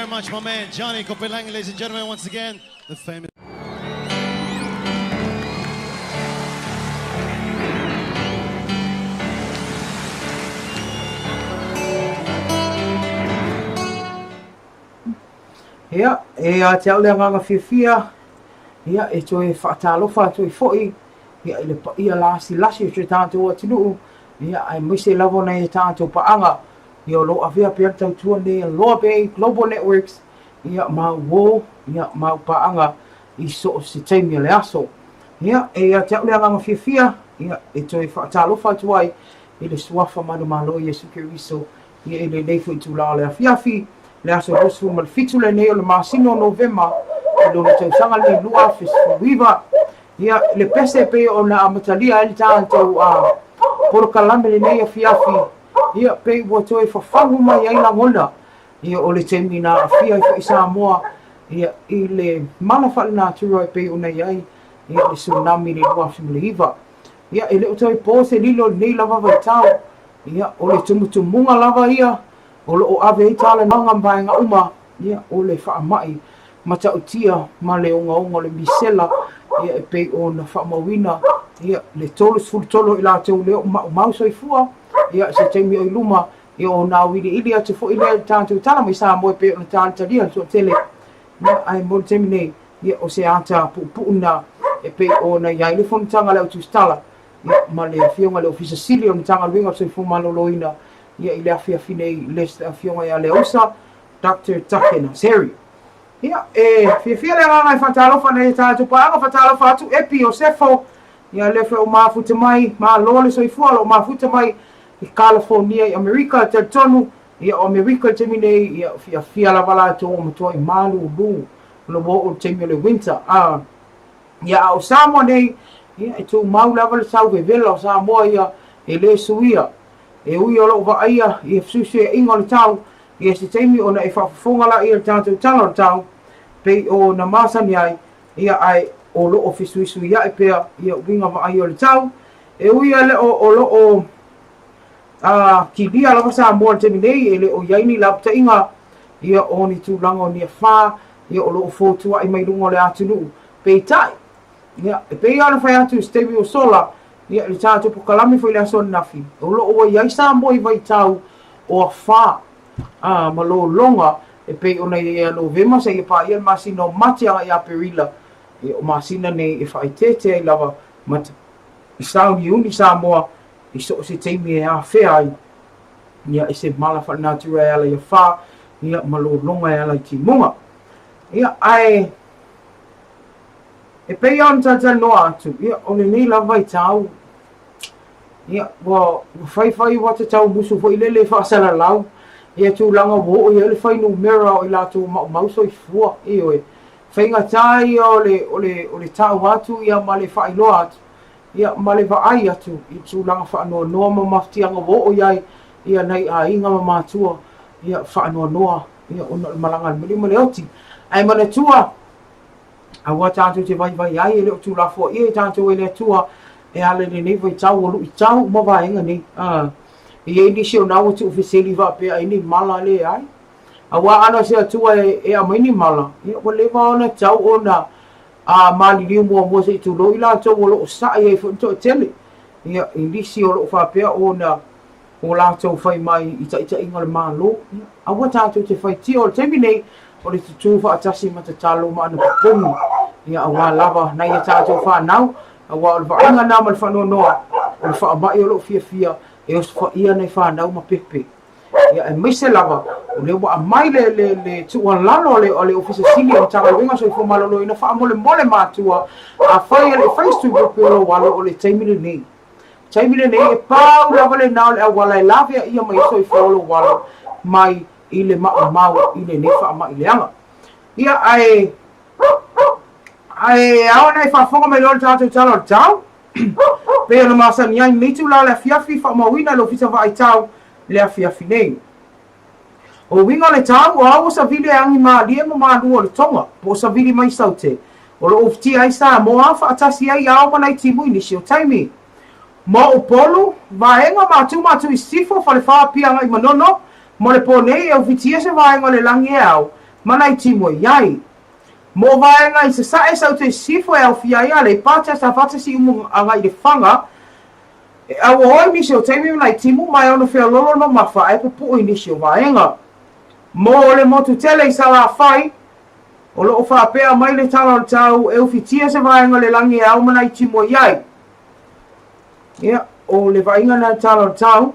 very much, my man Johnny Kopelangi, ladies and gentlemen, once again, the famous. Ia, te au lea nganga whiawhia, ia, toi whaatalofa, toi foi, ia lasi o te tātou atinuu, ia, ai moise lavo nei tātou paanga, ia lo avea pia tautua nei Loa Bay Global Networks, ia mau wo, ia mau paanga, I so se taimi le aso. Ia, te au lea nganga whiawhia, ia, toi whaatalofa tuai, le suafa manu malo Yesu Kiriso, ia le neifo I tula le awhiawhi, le aso rosu mal fitu le neo le masino Novema lo le tausanga le lua wiva ia le pese pe o na amatalia ele tātou a porokalame le nei afiafi ia pe ua toi whawhangu mai ai langona ia o le temi na afia I SAMOA ia I le mana whale nā tura pe o nei ai ia le tsunami le lua fimuleiva ia ele o toi pose lilo nei lava vai tau ia o le tumutumunga lava ia o lo ave I tala nanga mai nga uma ia o le whaamai matautia ma le onga le misela ia pe o na whaamawina ia le tolus fultolo I la tau leo mau soifua ia se teimi o luma ia o na wili ili atu fo ili tātou tala mai SAMOA pe o na tāna talia so tele ia ai mo teimi nei ia o se ata puuna pe o na iai le fonitanga leo tustala ia ma le fionga le ofisa sili o na tanga luinga soifu maloloina ia I le awhiawhi nei le awhionga ia le osa Dr. Takena Seri. Ia, whiawhia le ngai whatalofa nei tātou paanga whatalofa atu epi o sefo ia lefe o mafuta mai ma loa le soifua o mafuta mai I California I Amerika te tonu ia o Amerika te minei ia whiawhia la wala to o matua I malu lu lo o te le winter ia o SAMOA nei ia e tō mau lava le sau vevela o SAMOA ia e le suia e ui o loo waaia I fsusu e inga le tau I se teimi o na e whawhonga la I le tātou tala le tau pe o na masani ai ia ai o loo fisuisu ia e pea ia winga waaia o le tau e ui le o loo ki lia lava SAMOA le temi nei e le o yaini lapta inga ia o ni tūlanga o ni a whā ia o loo fōtua I mai lungo le atunu pe tai ia e pe ia na whai atu stemi o sola ia le tātou pukalami foi le aso nafi o lo o iai SAMOA I vai tau o a whā ma lo longa e pe ona ia Novema sa ia pa ia masino matia ia perila e o masina nei e whai tete ai lava mata I sauni uni SAMOA I so se teimi e a whea ai ia e se mala wha natura e ala ia whā ia ma lo longa e ala I ki munga ia ai e pe ia on tata noa atu ia o le nei lava I tau ia wa whai wata tau musu fo I lele whaasala lau ia tūlanga wo ia le whai numera o I lato mauso I fua ia oe whainga tai o le tau atu ia ma le whai loa atu ia ma le vaai atu I tūlanga whaanoa noa ma maftianga wo iai ia nei a inga ma mātua ia whaanoa noa ia ona malanga malima le oti ai mana tua a wa tātou te vai ai e leo tūlafo ia tātou e le tua e ale le nei vai tau o lu I tau ma vaenga nei I e ni seo nao tu ofiseli va pe ai ni mala le ai a wa ana se atua e a mai ni mala ia wa le va ona tau ona a mali li mo se tu lo ila to lo sa e fo to tele ia I ni seo lo fa pe ona o la to fai mai ita inga le malo a wa tātou te fai ti o te nei o le tu fa atasi mata talo ma na pomu ia a wa lava na ia tātou fa nau a wa o vaenga na mal fa no o fa mai o lo fia e os fa ia nei fa nau ma pepe ia e mise lava o le wa mai le tu wan lalo o le ofisa sili o tanga winga so fo malo ina fa mole matua a fai le face to go pelo walo o le taimile nei e pau lava le nau le wala e lavia ia mai so fo lo walo mai I le mau I le nefa mai le anga ia ai aona I whafonga me lor tātou tala o tau pe ona masani ai mitu la le fiafi whamawina lo fisa vai tau le fiafi nei o winga le tau o awa sa vile angi maa lia mo maa lua le tonga po sa vile mai saute o lo ofti ai SAMOA whaatasi ai au manai timu inisi o taimi mo o polu vaenga matu I sifo fale wha pianga I manono mo le pone e ufitia se vaenga le langi e au Manai timo iai. Mo vaenga I se sae sau te sifo e au fia ia le pata sa fata si umu anga I le whanga. E au oi ni se o teimi manai timo mai ono fea lolo no mawha e pupu I ni se o vaenga. Mo le motu tele I sa la whai, o lo o whapea mai le tala o tau e ufitia se vaenga le langi e au manai timo iai. Ia, o le vaenga na tala o tau,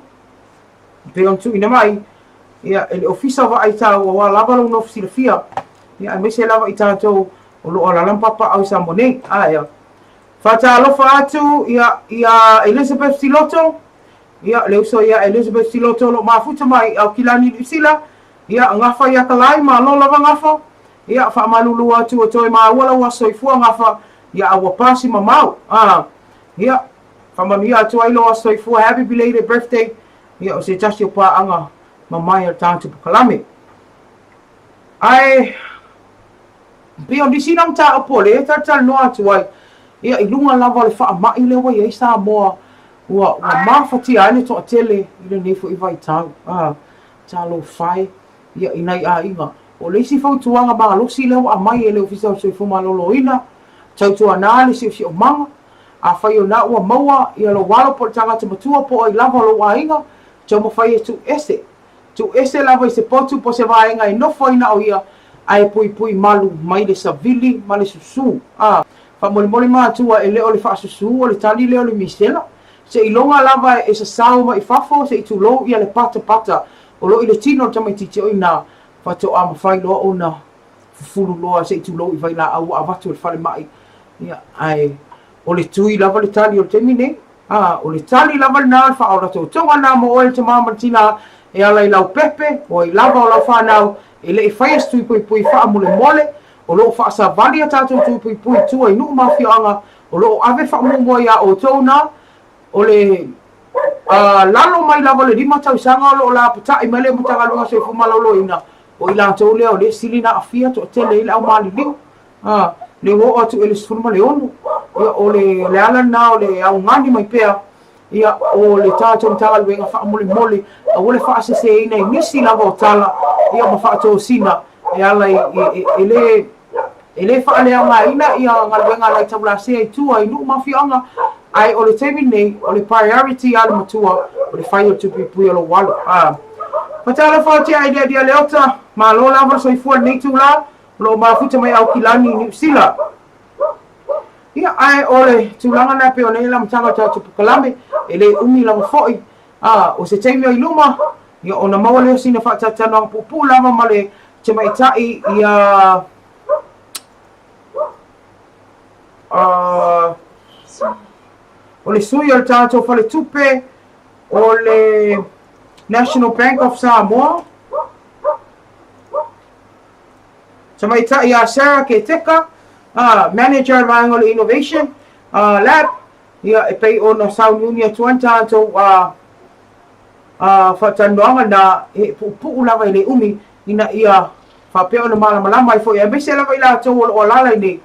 pe on tu ina mai, ia, e le ofisa va ai tau o wa lava lo no fisi le fia. Ia, e mese lava I tātou o lo ala lampapa au sa monei. Ia. Whata alofa atu, ia Elizabeth Siloto. Ia, le uso ia Elizabeth Siloto lo mafuta mai au kilani ni sila. Ia, ngafa ia kalai ma lo lava ngafa. Ia, wha malulu atu o toi maa wala wa soifua ngafa. Ia, awa pasi mamau. Ia, wha manuia atu ailo wa soifua. Happy belated birthday. Ia, o se tasi o paa anga mamai o tātu pukalame. Ai, pio di sinam ta opole ta no atu ai ia ilunga lava le fa mai le wa ia SAMOA wa mafati ai to tele ile nei fo I vai tau ta lo fai ia inai a inga o le si fo tuanga ba lo si le wa mai le ofisa so fo malolo ina tau tu analisi si o manga a fai o na wa maua ia lo walo por tanga te matua po I lava lo wa inga tau mo fai tu ese lava I se potu po se va inga I no foi na o ia ai pui malu mai le savili mai le susu fa mole matua e le o le fa susu o le tali le o le misela se ilonga lava e sa sao mai fafo se tu lo ia le pata o lo I le tino tama titi o ina fa to ama fai lo ona fulu lo se tu lo I vai la au avatu le fale mai ia ai o le tui lava le tali o le temine o le tali lava na fa o to tonga na mo o le tama tina e ala I lau pepe o I lava o la fa nau e le fai stu pui fa mole o lo fa sa valia tatu tu pui tu ai nu mafianga o lo ave fa mo ya o tona o le lalo mai lava le lima tau sanga lo la pata I mele mutanga lo se fu malolo ina o ila to le o le silina afia to tele ila o mali li le wo atu ele sfurma le onu o le ala na o le au ngani mai pea ia o le tātou tala wenga wha mole o le wha se ina I nisi lava o tala ia ma wha tō sina e ala ele wha lea ngā ina ia ngā wenga lai taula se ai tua I nu mawhianga ai o le temi nei o le priority ala matua o le whai o tupi pui alo walo Patala wha te ai dia leota ma lo lava soifua nei tūla lo mafuta mai au kilani New Zealand ia ai ole tulanga na pe ona ila mtanga tatu pukalame ele umi la foi o se temi o iluma ia ona mawale sina fa tata no pupu lava male te mai tai ia ole sui o tatu fale tupe ole National Bank of Samoa te mai tai a Sarah ke teka manager Mangol Innovation Lab ia e pei ona Sound Union tuanta to fa tanonga na e pu lava le umi ina ia fa pe ona malama I fo ia be se lava ila to o lala ni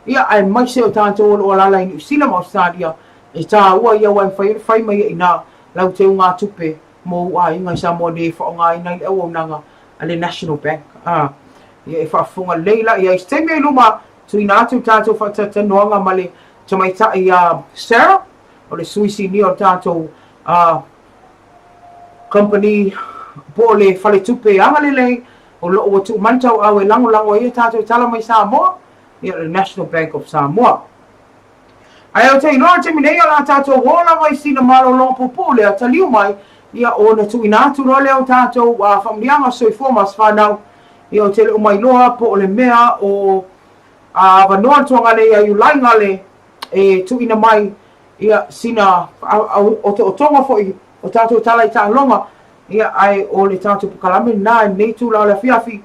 ia ai mai se o tanto o lala ni sila mo stadia e ta ua ia wan fai mai ina lau te unga tupe mo wa inga sa mo de fo nga ina e o nanga ale National Bank ia e fa funga leila ia ste me luma tu ina tu tato fa tata noanga male te mai ta ia Sarah o le suisi ni o tato company po le fale tupe anga le o lo o tu mantau au e lango ia tato tala mai Samoa ia le National Bank of Samoa ai o te inoa te minei o la tato wola mai sina malo lo popo le ataliu mai ia o na tu ina tu role o tato familianga soifomas whanau ia o te le o mai loa po o le mea o vanoa tuanga le ia yulai ngale e tu ina mai ia sina o te otonga foi o tato tala I longa ia ai o le tato pukalame na nei tu la fiafi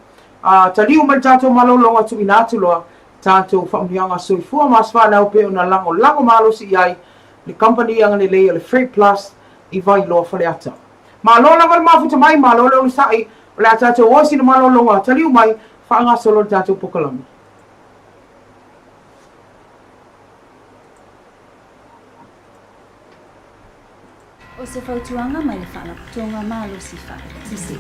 taliu mai tato malolonga tu ina tu loa tato whamnianga soifua maswa na upe o na lango malo si ai le company yang le le Free Plus I vai loa fale ata malo na val mafuta mai malo le sai o le tato o sina malolonga taliu mai whaanga solo tato pukalame O se fautuanga mai le whanaputonga malo si whai, sisi.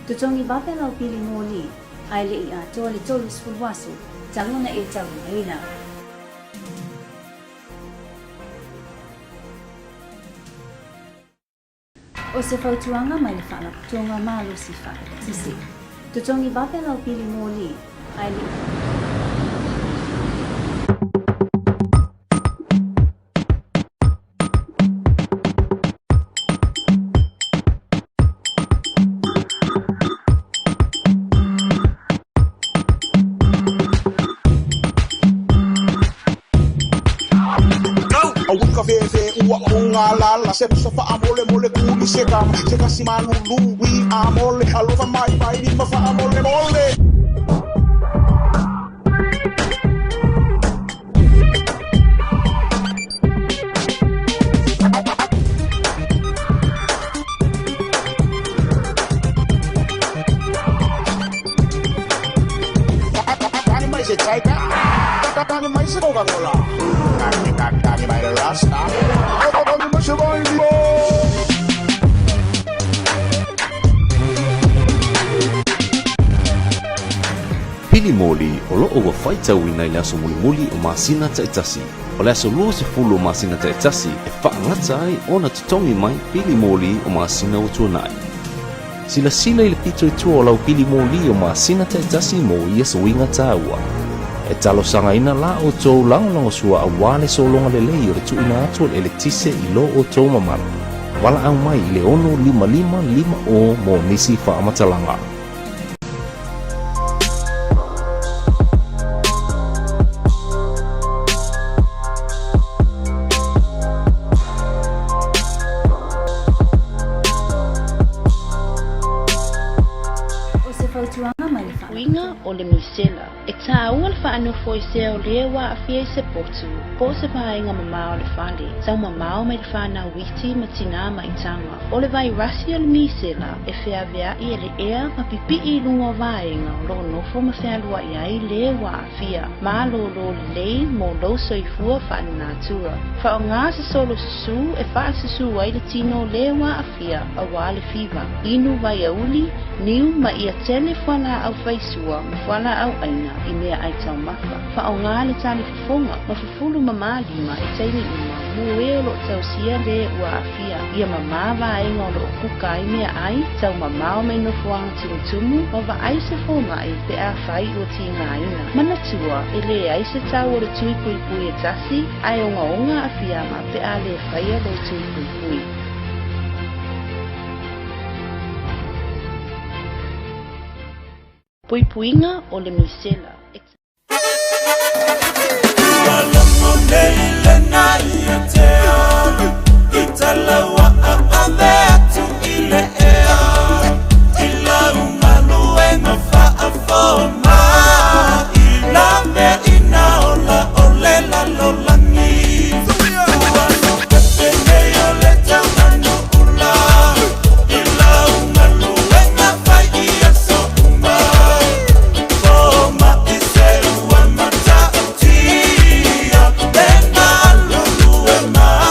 Tutongi wape lau pili ngoli, ai le ia tole tolu sfulwasu taluna e tawina o se fautuanga mai le whana tunga malo si whaka sisi tutongi vapela o pili moli ai le la se fa amole mole kuli se si malulu wi amole alova mai mai di ma fa amole mole Tani mai se chaika tani mai se Coca-Cola tani mai rasta Pili moli o loo ua whaitau ina i laso muli o masina ta itasi. O laso lua se fulu o masina ta itasi e whaangata ai o na tutongi mai pili moli o masina o tuanai. Sila sila i le pito i tua o lau pili moli o masina ta itasi mo ia sa winga ta ua. E talo sanga ina la o tau lango sua a wale so longa lelei o le tu ina atu e le tise i lo o tau mamara. Wala au mai i le ono 555 o mo nisi whaamatalanga. Winga o le misela e tāua le whaano foi se o le wa a fia se potu po se painga mama o le whale sau mama o mai le whana witi ma tina mai tanga o le vai rasi o le misela e fea vea i le ea ma pipi i lunga vaenga o lo nofo ma fea lua i ai le wa a fia ma lo le mo lo soifua whaana natura wha o ngā se solo susu e wha susu ai le tino le wa a fia a wa le fiva inu vai a uli niu ma ia tele whala au faisua ma whala au aina i mea ai tau mafa. Wha o ngā le tali fufonga ma fufulu mama lima e teini uma mu e o lo tau sia le ua a fia. Ia mama wa inga o lo kuka i mea ai tau mama o mei no fuanga tumutumu ma wa ai se fo mai pe a whai o ti ngā ina. Mana tua e le ai se tau o le tui pui pui e tasi ai o onga a fia ma pe a le whai o lo tui pui pui. Puipuinga o le misela. Ma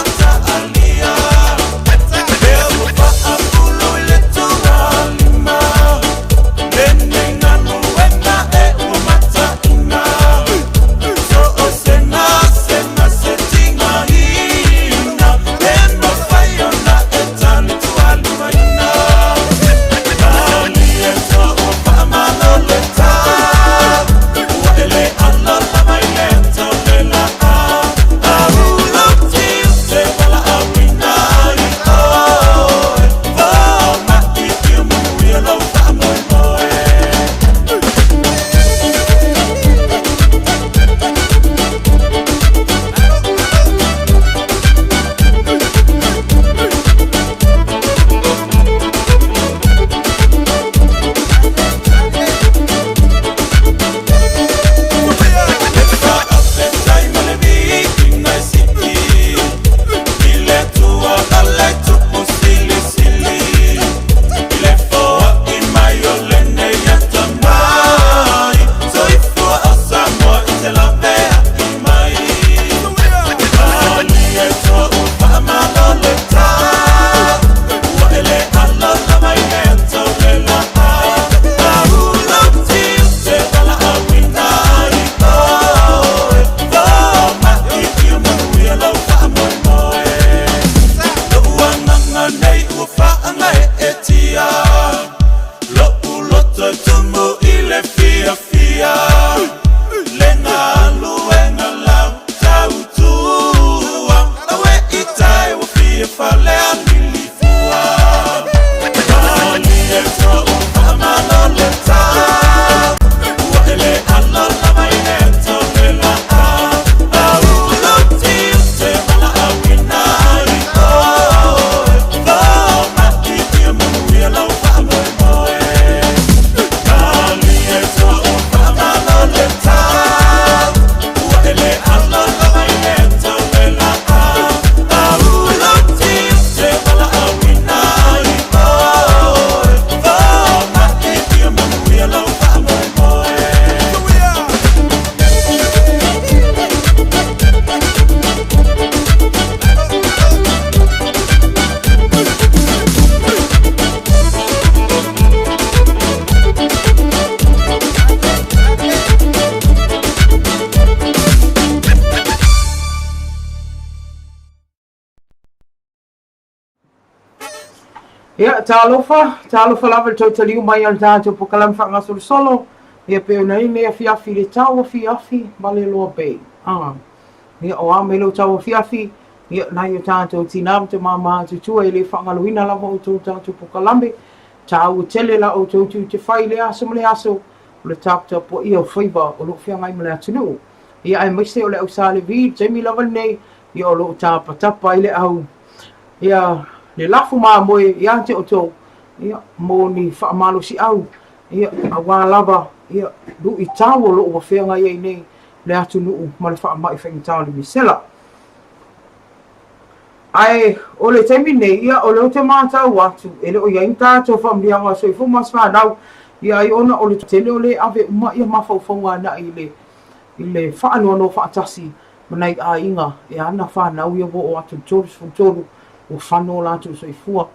nei ua whaanga e tia Lopu loto tumu i le fia fia Lenga alu e ngā lau tau tua Awe i tai wa fia whale anili fua Mali e tro o whamalo le tau Ua ele ala lama i e tau le la a Au lo tiu te mala awina i oe Lo maki ia manu ia lau whamoi moe Mali e tro o whamalo le tau Ua ele ala lama i e tau le la a Au lo tiu te mala awina i oe Lo maki ia manu ia lau whamoi moe Ia, talofa lava le tautaliu mai al tātou pokalam whaangasolo solo. Ia peo nei mea fiafi le tau fiafi ma le loa bei. Ia o ame lo tau fiafi. Ia nai o tātou tinam te mama tutua i le whaangaluina lava o tātou pokalambe. Tau tele la o tātou te whai le aso ma le aso. O le tāpta po ia o whaiva o lo whiangai ma le atunu. Ia ai maise o le au sāle vi, Jamie lava nei. Ia o lo tāpatapa i le au. Ia le lafu ma moe ia te oto ia mo ni whaamalo si au ia awa lava ia du i tawo lo o whewanga ia nei le atu nuu ma le whaamai whaingitao le misela ai o le teimi nei ia o leo te mātau atu e le o ia inta to whaamrianga so i fumas whanau ia i ona o le tele o le ave uma ia mawhauwhaunga na i le whaanua no whaatasi manai a inga e ana whanau ia wo o atu toru o whanau lātou soifua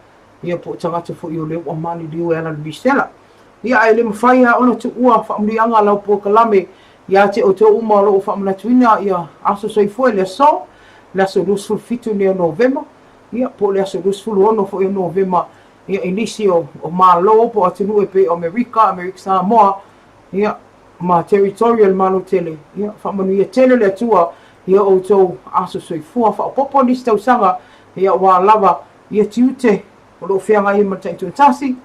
ia po tangata fo i o leo o mani liu e ala le bistela. Ia ai le mawhai a ona tu ua whaamrianga lau po kalame ia te o te uma lo o whaamnatuina ia aso soifua le so le aso lusful fitu ni o Novema ia po le aso lusful ono fo i o Novema ia inisi o malo po atinu e pe o Amerika Samoa ia ma territorial mano tele ia whaamanu ia tele le atua ia o tau aso soifua whaapopo nisi tau sanga ia wa lava ia tiute o lo whianga i matai tu tasi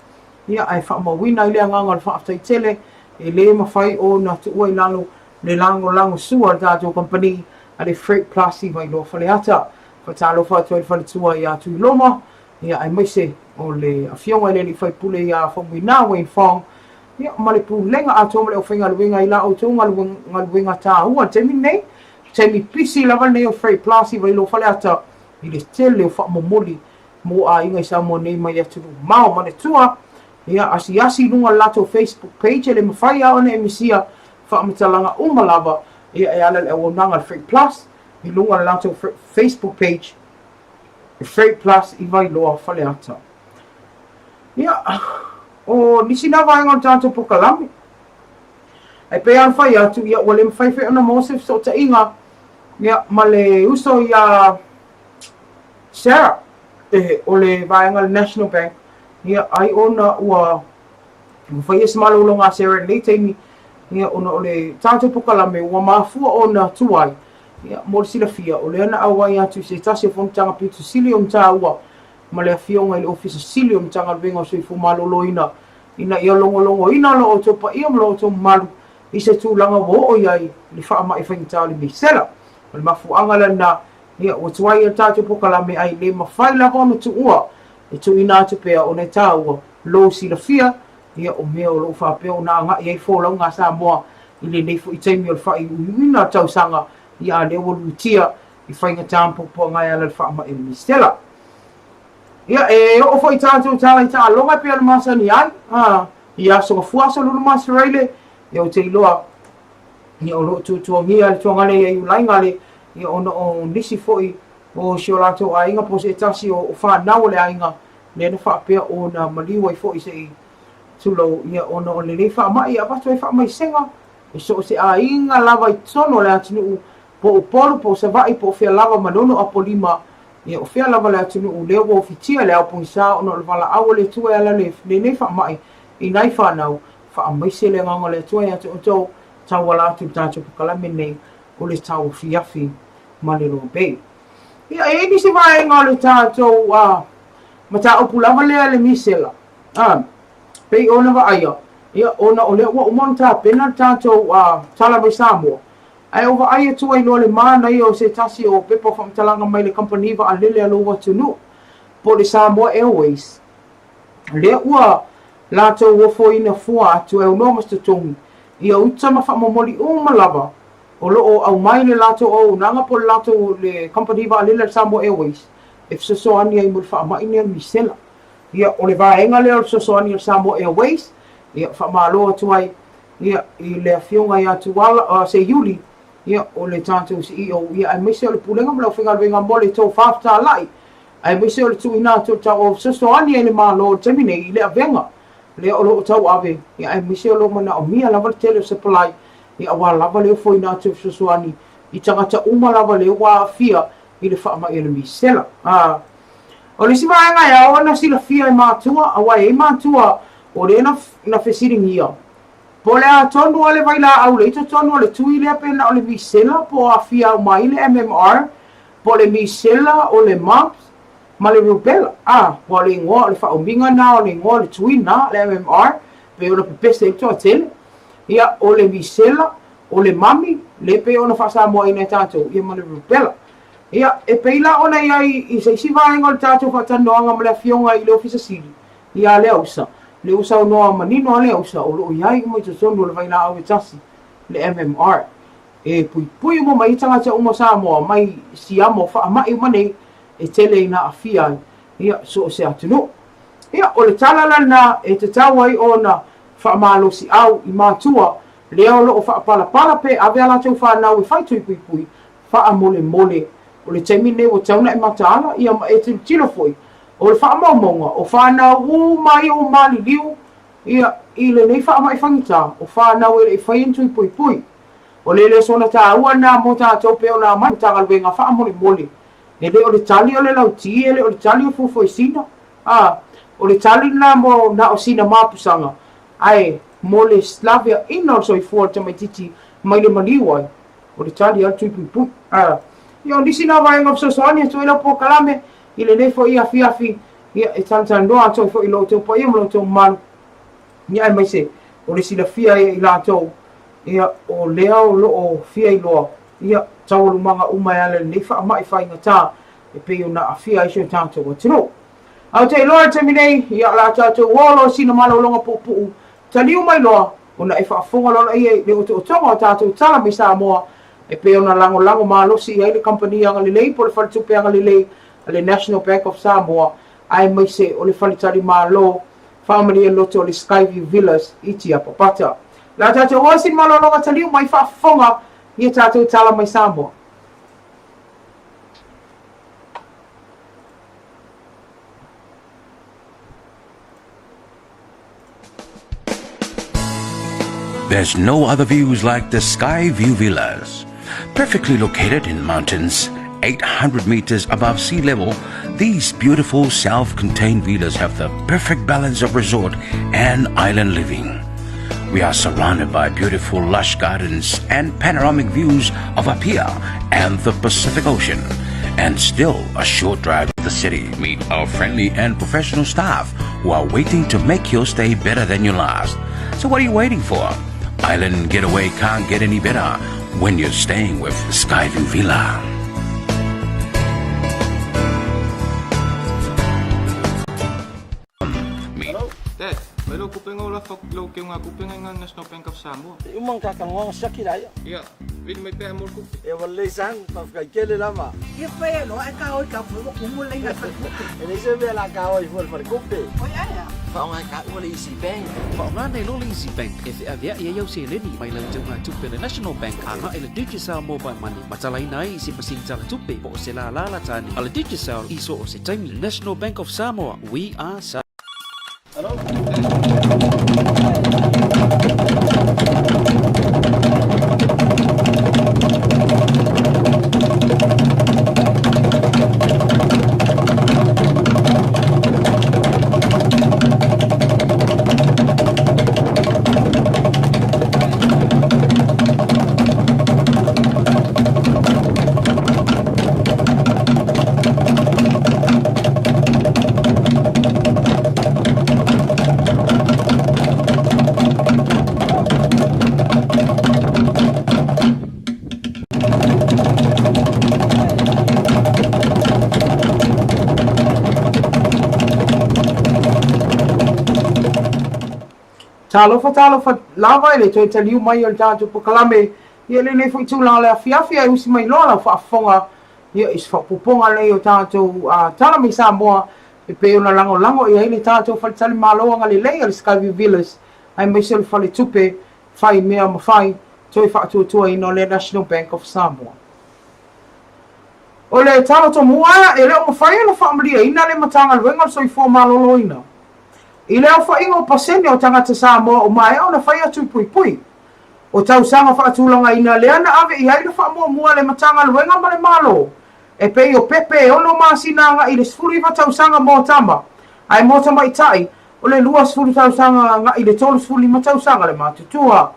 ia ai whaamawina i le anganga le whaatai tele e le mawhai o na te ua i lalo le lango sua tātou company a le freight plus i mai lo whaleata whatalo whaatoi whaletua i atu i loma ia ai maise o le awhionga i le li whai pule i a whamwina Wayne Fong ia ma le pulenga a tōma le o whainga luenga i la o tō ngaluenga tā ua temi nei temi pisi lava nei o freight plus i mai lo whaleata i le tele o whaamomoli mo a inga i Samoa nei mai atu mao mane tua ia asi lunga lato Facebook page le mawhai a ona emisia whaamatalanga umalava ia e ala le awonanga Freight Plus i lunga lato Facebook page Freight Plus i vai loa whaleata ia o nisi na vaenga tātou pokalami ai pe an whai atu ia wale mawhai whi ana Mosef so ta inga ia ma le uso ia Sarah, o le vaenga le National Bank, ia ai ona ua whai e samalo longa Sarah nei teimi, ia ona o le tātou pokalame ua mafua ona tuai, ia mo le sila fia, o le ana awai atu se tasi o whamtanga pitu sili o mta ua, ma le awhionga i le ofisa sili o mtanga venga o soifu malolo ina ia longo ina lo o topa ia mlo o topa malu, i se tūlanga wo o iai, le whaama i whaingitao le bisela, o le mafuanga lana, ia o tuai a tātou pokalame ai le mawhai lava ona tu ua e tu ina atu pea o nei tāua lo sila fia ia o mea o lo whapea o nā ngā iei whōlau ngā Samoa i le nei i teimi o le whai uina tausanga ia le walu tia i whainga tāmpo po ngai ala le whaama e mistela ia e o whai tātou tālai tā longa pea le masa ni ai ia songa fuasa lulu masa reile ia o te iloa ia o lo tuangia le tuangale ia iulai ngale ia ona o nisi foi o sio lato a inga po se tasi o whanau le ainga le na whapea o na maliwa i foi se i tulo ia ona o le whamai a watu e whamai senga e so se a inga lava i tono le atinu po o polo po se vai po fia lava manono a polima ia o fea lava le atunu u leo o fitia le au puisa ono le vala au le tua ala le nei fa mai i nai whanau fa mai se le nganga le tua ia to tau wala atu tātou pukalame nei o le tau fiafi ma le roa bei. Ia e ni se vai ngā le tātou ma tā upu lava lea le misela. Pei ona wa aia. Ia ona o lea ua umon tā pena tātou tala mai Samoa. Ai o wa aia tua i loa le mana i o se tasi o pepo whamtalanga mai le company wa a lele alo wa tunu. Po le Samoa Airways. Lea ua lātou wafo ina fua atu e unomas te tongi. Ia utama whamomoli lava. O loo au mai le lātou o nanga po le lātou le company wa a lele Samoa Airways. E fisosoani ai mul whaamai nea misela. Ia o le vaenga leo fisosoani le Samoa Airways. Ia whaamaloa tuai. Ia i le fionga ia tuwala se Yuli. Ia o le tātou CEO. Ia ai meise o le pulenga mlau whinga venga mole tō whafta lai. Ai meise o le tuina tō tau o fisosoani ai le malo temine i le avenga. Lea o loo tau ave. Ia ai meise o lo mana o mia lava le tele o se palai. Ia wa lava leo foi nā tō fisosoani. I tangata uma lava leo wa fia. I le whaama i le misela. O le siwa enga ia o na sila fia i mātua, a wai e mātua o le na whesiringia. Po le a tonu ale vai la au le ito tonu ale tui lea pena o le misela po a fia o mai le MMR, po le misela o le MAPS, ma le rubella. Po le ngoa le whaominga na o le ngoa le tui na le MMR, pe o na pepeste ito a tele. Ia o le misela, o le mami, le pe o na whasa moa ina tātou, ia ma le rubella. Ia, e peila ona ia i se isi vaenga le tātou whatanoanga ma le fionga i le ofisa sili. Ia le ausa. Le usa o noa manino a le ausa. O loo iai mo i te sonu le vaina au e tasi. Le MMR. E pui mo mai tangata umo Samoa. Mai siamo wha mai umane e tele ina a fia. Ia, so o se atunu. Ia, o le talala na e te tawai o na wha malo si au i mātua. Leo lo o wha pala pe ave ala tau whanau i whaitui pui. Wha mole. O le taimine o tauna e mataala, ia ma e tilo foi. O le whaamaumaunga, o whanau mai o mali liu, ia i le nei whaamai whangita, o whanau e le whaientui pui. O le sona tā ua nā mo tātou peo nā mai, tāngal wenga whaamole. E le o le tali o le lauti, e le o le tali o fufoi sina. O le tali nā mo na o sina mapusanga. Ai, mo le Slavia ina o soi fua tamaititi mai le maliwai. O le tali al tui pui. Ia nisi na vai ngop sosoani tu ila po kalame ile nei fo ia fiafi ia e tantan doa to fo ilo to po ia mo to mal ia mai se o le sila fia ila to ia o leo lo o fia ilo ia tawolu manga uma ala nei fa mai fa ngata e pe una afia i tanto o tino au te lo te minei ia la to wolo sina malo longa pu taliu mai lo ona e fa fonga lo ia le o to tato tala mi Samoa. E pe ona lango malosi ai le company anga lelei po le falitupe anga lelei le National Bank of Samoa ai mai se o le falitari malo family e loto o le Skyview Villas iti a papata. La tātou oasin malo longa taliu mai whaafonga i tātou tala mai Samoa. There's no other views like the Skyview Villas. Perfectly located in the mountains, 800 meters above sea level, these beautiful self-contained villas have the perfect balance of resort and island living. We are surrounded by beautiful lush gardens and panoramic views of Apia and the Pacific Ocean. And still a short drive to the city. Meet our friendly and professional staff who are waiting to make your stay better than your last. So what are you waiting for? Island getaway can't get any better when you're staying with Skyview Villa. Hello, Dad. Hello, kuping ola faklo kaya nga kuping nga National Bank of Samoa. Umang kakangwang sakiraya. Iya, win may pera mo kupi. E wala isang pafkakele lama. Ipe lo ai ka fu kumulay na fa. Ele se ve la ka oi for kupe. Oi ai. Fa nga ka wala easy bank. Fa nga nei lo easy bank. If avia ia yau se leni mai lang tau nga tupe le National Bank anga ele digital mobile money. Matalai nai si pasing tala tupe po se la tani. Ala digital iso o se time National Bank of Samoa. We are Hello. talo fa lava ele toi taliu mai o tātou pakalame ia le nei foi tūlanga le afiafia e usi mai lola whaafonga ia is whaapuponga lei o tātou tala mai Samoa e pe ona lango ia ele tātou whalitali māloanga le lei ale Skyview Villas ai mai se le whale tupe whai mea mawhai toi whaatuatua ino le National Bank of Samoa. O le talo to mua e le o mawhai ana whaamaria ina le matanga luenga soi fō malolo ina. I leo whaingo pasene o tangata Samoa o mai au na whai atu pui. O tau sanga whaatulanga ina leana ave i haina whaamua mua le matanga luenga ma le malo. E pei o pepe e ono maasinanga i le sfuri wa tau sanga mō tama. Ai mō tama i tai o le lua sfuri tau sanga nga i le tolu sfuri ma tau sanga le mātutua.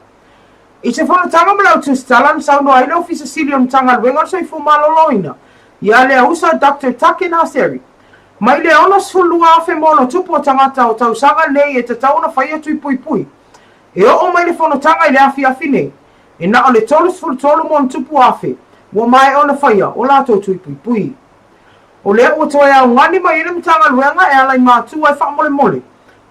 I se whana tanga ma lau tustalan sauno ai leo fisa sili o matanga luenga so i fu malolo ina. Ia le ausa Dr. Take Naseri. Mai le ona sfulua afe mono tupu o tangata o tau sanga nei e te tauna whai atu i pui. E o mai le whono tanga i le afi nei. E na o le tolu sfulu mono tupu afe. Wa mai ona whai o lato tu i pui. O le o toi au ngani mai ele mtanga luenga e alai mātua e wha mole.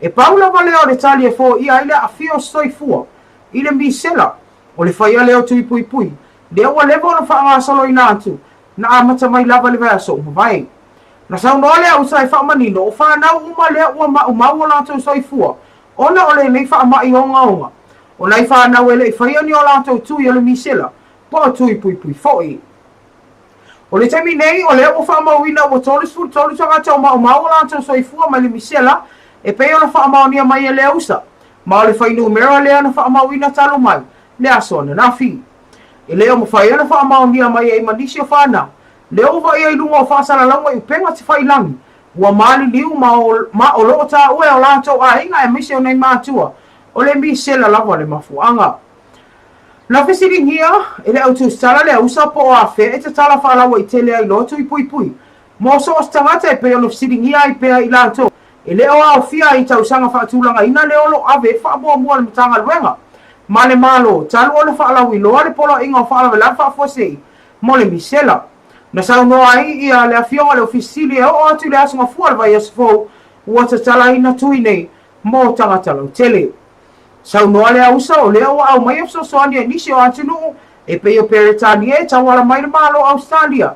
E paula wale o le tali e fo ia ile afi o stoi fua. Ile mi sela. O le whai leo tu i pui. Le o levo na wha ngā solo i nātu. Na amata mai lava le vea so vai. Na sauno ole au sai wha manino o whanau uma lea ua mau o lato stoi fua. Ona ole nei wha mai onga. O nei whanau ele i whai ani o lato tu i ole mi sela. Po tu i pui foi. O le temi nei o le o wha mauina o tolu tanga tau mau o lato stoi fua mai le mi sela. E pe o na wha maunia mai e le usa. Ma o le whai numera lea na wha mauina talo mai. Le aso na nafi. E leo mo whai ana wha maunia mai e manisi o whanau. Leo vai ai lunga o whaasara launga i penga te whailangi. Ua maali liu ma o loo tā ue o lātou a inga e misi o nei mātua. O le mi sela lava le mafuanga. Na whisiri ngia, e le autu stala le usa po o a whe e te tala whaalawa i tele ai lotu i pui. Mo so os tangata e pe o le whisiri ngia i pea i lātou. E leo a o fia i tau sanga whaatulanga ina leo lo ave whaabua mua le matanga luenga. Ma le malo, talu o le whaalawa i loa le polo inga o whaalawa la whaafosei. Mo le mi sela. Na sauno ai ia le afionga le ofisili e o atu le asunga fua le vai asfou ua tatala ina tui nei mo tangata lau tele. Sauno ale ausa o leo au mai afso soani e nisi o atu nuu e peo peretani e tawala mai le malo Australia.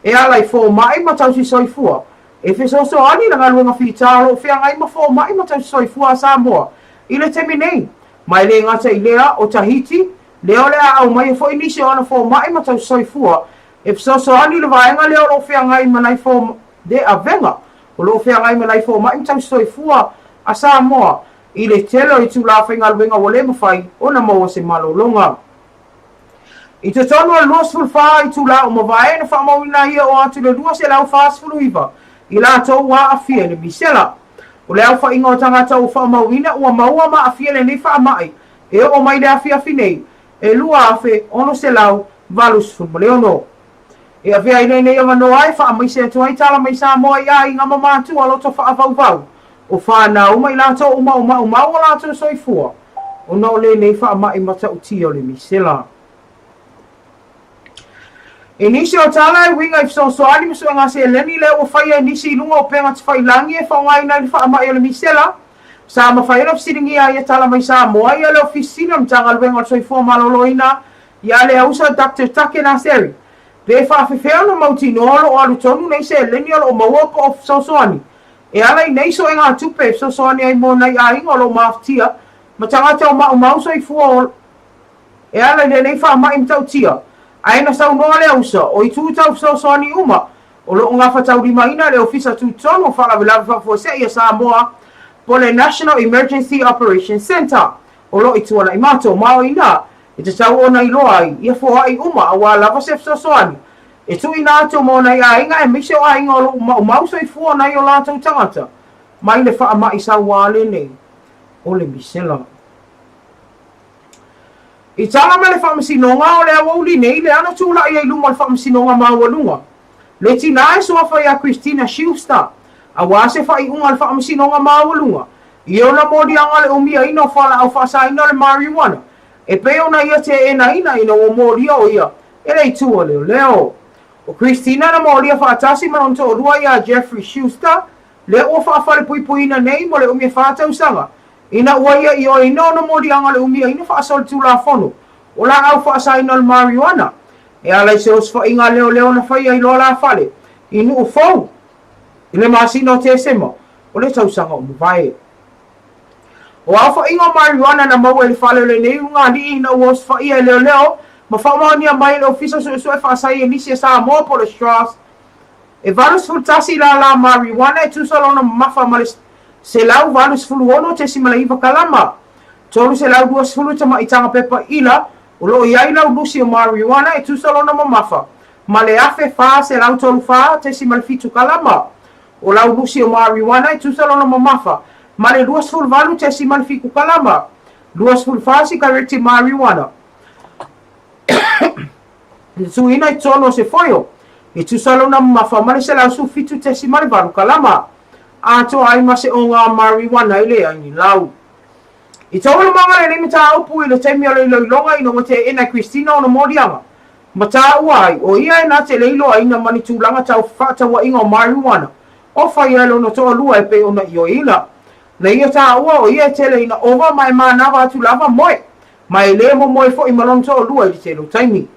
E ala i fo mai ma tausi soifua. E feso soani na ngaluenga fitalo fea ngai ma fo mai ma tausi soifua a Samoa. I le temi nei. Mai le ngata i lea o Tahiti. Leo lea au mai e fo inisi o ana fo mai ma tausi soifua. E so ani le vaenga leo lo fea ngai manai fo de avenga. O lo fea ngai manai fo mai mtau soifua a Samoa. I le telo i tu la whainga luenga wale mawhai o na maua se malolonga. I te tonu a luas fulwha i tu la o mawae na whamawina ia o atu le lua se lau whaas fuluiva. I la tau wa a fia le misela. O le au whainga o tangata o whamawina ua maua ma a fia le ne wha mai. E o mai le a fia finei. E lua afe ono se lau valus fulmaleono. E a vea ine nei ama no ai wha mai se atu ai tala mai Samoa i ai ngama mātu a loto wha avau. O whanau mai lato uma o lato soifua. O no le nei wha mai mata uti o le misela. E nisi o tala e winga i so ali miso nga se leni le o whaia nisi lunga o penga te whailangi e whaungai nai wha mai o le misela. Sa ma whaia siringi ai e tala mai Samoa i ale ofisina mtanga luenga soifua maloloina i ale ausa Dr. Take Naseri. Le whaafewhea no mauti noolo o alu tonu nei se leni o maua po o sosoani. E alai nei so e ngā tupe sosoani ai mo nei a inga o lo maaftia. Ma tangata o mau so i fua o. E alai nei wha mai mtau tia. Aina sau noa le ausa o i tūtau sosoani uma. O lo ngā whatau lima ina le ofisa tūtono whala vilawa whafose i a Samoa. Po le National Emergency Operations Center. O lo i tuana i mato mao ina. E te tau o nei loa ai, ia fo ai uma a wā lava sef sosoani. E tu ina ato mo nei a inga e mise o a inga o mauso i fua nei o lātou tangata. Mai le wha mai sa wāle nei. O le misela. I tala me le wha masinonga o le awauli nei, le ana tūla i ai luma le wha masinonga mawalunga. Le tina e soa whai a Christina Schuster. A wā se whai unga le wha masinonga mawalunga. I ona mōdi anga le umia ina o whala au whasa ina le marijuana. E peo na ia te ina o mōria o ia. E rei tua leo. O Christina na mōria whaatasi maronto o rua ia Jeffrey Schuster. Le o whaafare pui ina nei mo le umia whaatau sanga. Ina ua ia i o ina ona modi anga le umia ina whaasol tula fono. O la au whaasaina le marijuana. E ala se os whainga leo na whaia i lola whale. Inu u fau. Ile masina o te sema. O le tausanga o mwae. O au whainga marijuana na maua le whale le nei unga ni ina u os whaia leo. Ma whamaunia mai le ofisa so e whaasai e nisi e SAMOA po le straws. E valus fultasi la marijuana e tusalona mafa ma le se lau valus fuluono te si malaiva kalama. Tolu se lau 2 fulu te maitanga pepa ila. O lo iai lau lusi o marijuana e tusalona mamafa. Ma le afe fa se lau tolu fa te si malfitu kalama. O lau lusi o marijuana e tusalona mamafa. Ma le 2 fulu valu te si malfiku kalama. 2 fulu fa si kareti marijuana. Suina i tono se foio. E tusalona mamafa ma le se lau su fitu te si malvalu kalama. Ato ai ma se o ngā marijuana i le ai lau. I tōna manga le mita upu i le teimi o le loilonga i no te ena Kristina o na morianga. Ma tā uai, o ia e nā te leilo a ina mani tūlanga tau whata wa inga o marijuana. O whai alo no toa lua e pe o na io ila. Na ia tā ua o ia e tele ina ova mai mānawa atu lava moe. Mai le mo moe fo i malon toa lua i te lo taimi.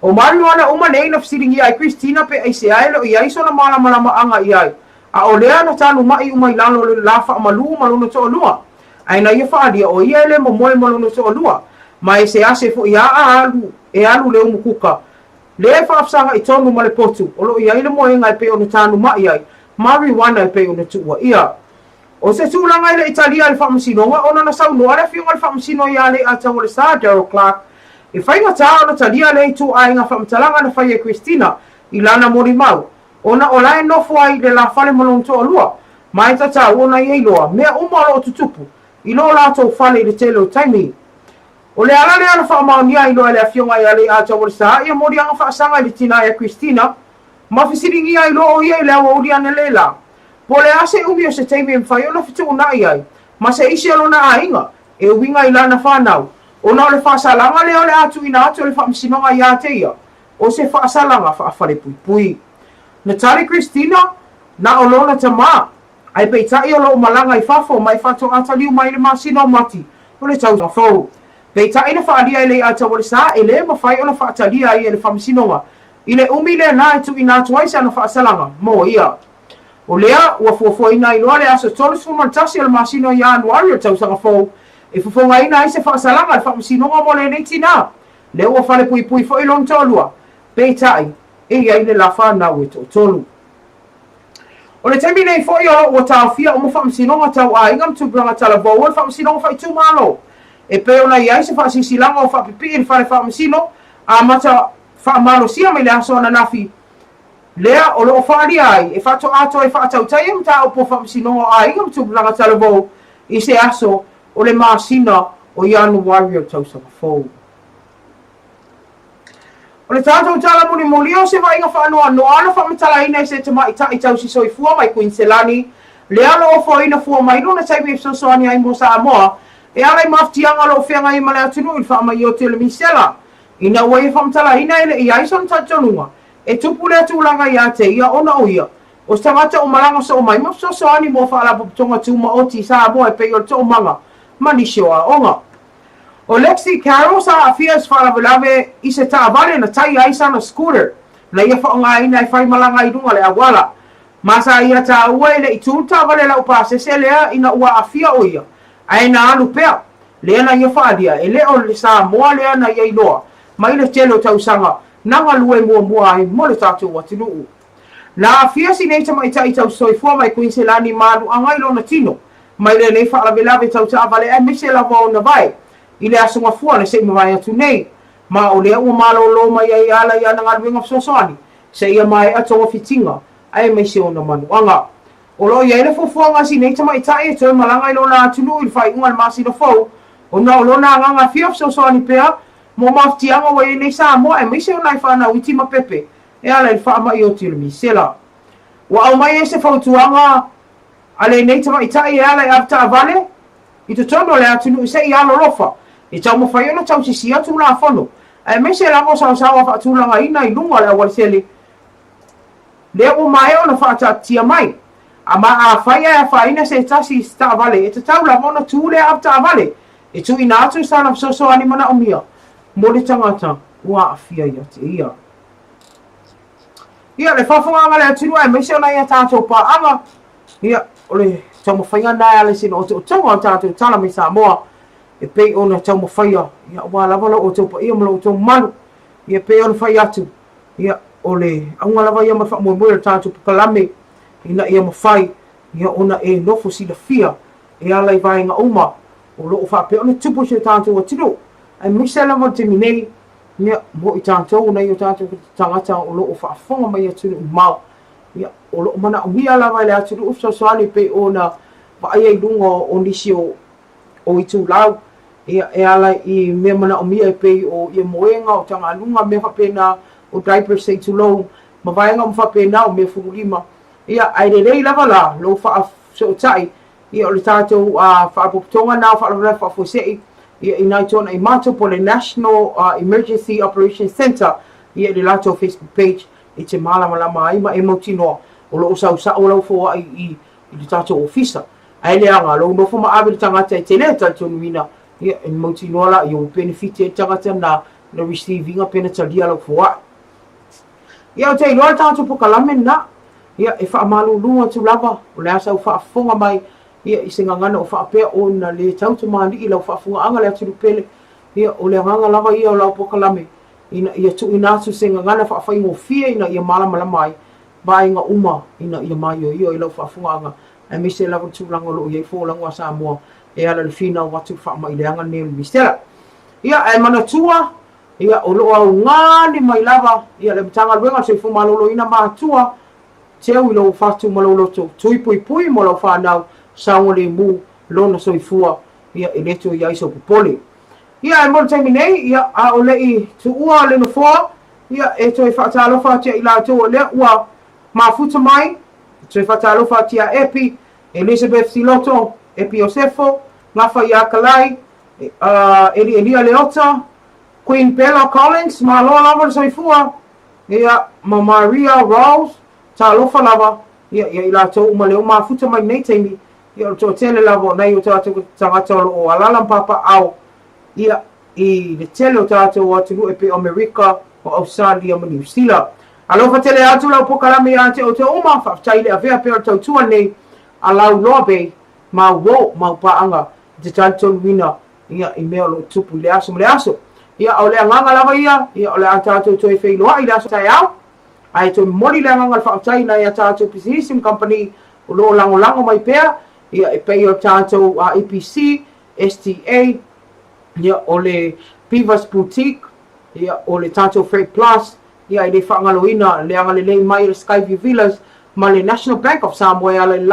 O marijuana uma nei na fsiringi ai Kristina pe ai se aile o iai so na malama anga iai. A o lea na tanu mai umai lalo le lafa malu malona toa lua. Aina ia whaadia o ia ele mo moe malona toa lua. Mai se ase fo ia alu e alu leo mukuka. Le whaafsanga i tonu ma le potu. O lo ia ile moe ngai pe o na tanu mai ai. Marijuana e pe o na tua ia. O se tūlanga ile Italia le whaamasinoa. Ona na sau noa le whiunga le whaamasinoa ia le a tau le sa Daryl Clark. E whainga tā o na talia le tu ai ngā whamatalanga na whaia Kristina. I lana mori mau. Ona o lae nofo ai le la whale malona toa lua. Mai tata ona i eiloa. Mea umalo o tutupu. I lo lato whale le telo taimi. O le ala le ala whaamaunia i loa le awhionga i ale a tawari sa. Ia mori anga whaasanga i le tina e Kristina. Mawhisiringi ai lo o ia i le awa uri ane le la. Po le ase umi o se taimi e mwhai ona fitu una i ai. Ma se isi alona a inga. E winga i lana whanau. Ona o le whaasalanga le o le atu ina atu le whaamisinonga i a te ia. O se whaasalanga whaafare pui pui. Na tari Kristina, na o lona tama. Ai peitai o lo malanga i fafo mai fato ataliu mai le masino mati. O le tau fau. Peitai na whaalia i le ata wale sa e le mawhai o na whaatalia i le whamisinonga. I le umi le na e tu ina tuaisa na whaasalanga. Mo ia. O lea, ua fuafua ina i loa le aso tolis fumaltasi o le masino i anuari o tau sanga fau. E fufonga ina i se whaasalanga le whamisinonga mo le neitina. Le ua whale pui pui fo i lon tolua. Peitai. E ia le la whanau e tō tolu. O le taimi nei fo i o tāwhia o mo whamsinonga tau a ingam tūpiranga tala vau o le whamsinonga whai tūmalo. E pe ona iai se whaasisilanga o whapipi e whare whamsino a mata whamalo sia mai le aso ana nafi. Lea o lo whaari ai e whato ato e whaatau tai e mta o po whamsinonga a ingam tūpiranga tala vau i se aso o le maasina o ianu warrior tau sanga fau. O le tātou tala muni muli o se wainga whaanoa noana whamatala ina se te mai tai tau si soifua mai Queenselani. Le alo o fo ina fua mai luna taipi e sosoani ai mo SAMOA. E alai maftianga lo whianga i male atunu il wha mai o te le misela. Ina ua i whamatala ina ele i aison tatonunga. E tupu le atulanga i a te ia ona o ia. O stangata o malanga so o mai mafsosoani mo whaala putonga tuma o ti SAMOA e pei o to manga. Manisio a onga. O Lexi Carol sa afias whalavelave i se taavale na tai aisa na scooter. Na ia whaonga ina e whai malanga i runga le awala. Masa ia ta ua ele i tū taavale la upa sese lea ina ua afia o ia. Aina anu pea. Lea na ia whaadia. E leo le SAMOA lea na ia iloa. Ma ile telo tausanga. Nanga lue mua ai mo le tātou watinuu. Na afias i neita mai tai tau soifua mai Queenselani malu angailo na tino. Mai le nei whalavelave tau taavale e mise la vau na vai. I le asunga fua na se mawai atu nei. Ma o lea ua malo lo mai ai ala i ana ngaruinga fsosoani. Se ia mai atonga fitinga. Ai mai se ona manuanga. O lo ia ele fufuanga si nei tama itai e toi malanga i lona atunu il fai unga le masi na fau. O na o lona anganga fia fsosoani pea. Mo maftianga wa e nei SAMOA e mai se ona i whana uitima pepe. E ala il whaama i o tilo misela. Wa au mai e se fautuanga. Ale nei tama itai e ala i avta avale. I to tono le atunu i se i alo lofa. E tau mo whai ona tau sisi atu la whono. E me se lango sa sawa whaatulanga ina i lunga le awalisele. Le o mai ona whaata tia mai. ama a faina se tasi sta vale e te tau la mona tule ap ta vale e tu ina atu sana so ani mana o mia mo le tangata ua afia ia te ia ia le fafonga ngale atu ai me se ona ia tato pa anga ia ole tamo fainga na ale sino o tonga tato tala me Samoa e pe ona tamo faia ia wa lava o to pa ia mo to malu ia pe ona faia atu ia ole anga lava ia ma fa mo tato kalame ina ia mafai ia ona e nofo si da fia e ala i vainga uma o loo fa pe ona tupu se tanto o tiro ai misela mo te minei ia mo i tanto na i tanto tangata o loo fa fonga mai atu ma ia o loo mana o mia lava le atu ufso soani pe ona va ai lunga o nisi o i tu lau ia e ala i me mana o mia pe o ia moenga o tanga lunga me fa pena o diaper say too low ma vainga mo fa pena o me fulima ia ai le lava la lo fa so tai ia o le tatou fa potonga na fa la fa fosei ia ina tona i mato po le National Emergency Operations Center ia le lato Facebook page i te mala mai ma e motino o lo sa o lo fo i le tatou ofisa ai le anga lo no fo ma ave tangata i te le tatou mina ia e motino la i o benefit e tangata na receiving a penalty dia lo fo ia o te lo tatou po kalame na ia e fa malulu tu lava o le asa fa fonga mai ia i singa ngana o fa pe ona le tautu mali i lo fa fonga anga le tu pele ia o le nganga lava ia o la pokalame ina ia tu ina tu singa ngana fa fa ngo fia ina ia mala mai ba inga uma ina ia mai i lo fa fonga anga e mi se lava tu lango lo ia fo lango Samoa e ala le fina watu fa mai le anga ne mistera ia e mana tua ia o lo au ngani mai lava ia le tanga luenga se fu malolo ina ma tua teu lo fatu malolo to tui pui mo lo fa nau saunga le mu lona soifua ia eleto ia iso popole ia e mo terminei ia a ole i tu ua le no fo ia e to fa talo fa tia ila to le ua mafuta mai to fa talo fa tia epi Elizabeth Siloto epi Josefo ngafa ia kalai Elia Leota Queen Bella Collins ma lo lava soifua ia ma Maria Rose talofa lava ia ila to uma le uma futa mai nei taimi ia to tele lava nei o tato tangata o alala papa au ia i le tele o tato o atu e pe America o Australia ma New Zealand alofa tele atu la pokalame ate o te uma fa taile avea pe o tautua nei alau lobe ma wo ma paanga te tato wina ia i mea lo tupu le aso ia o le nganga lava ia o le tato to e fei loa i le aso tai au ai to mori le nganga fa tai na ia tato PCSim company o lo lango mai pea ia e pei o tato EPC STA ia o le Pivas Boutique ia o le tato Freight Plus ia i le whaangaloina le anga le mai le Skyview Villas ma le National Bank of Samoa le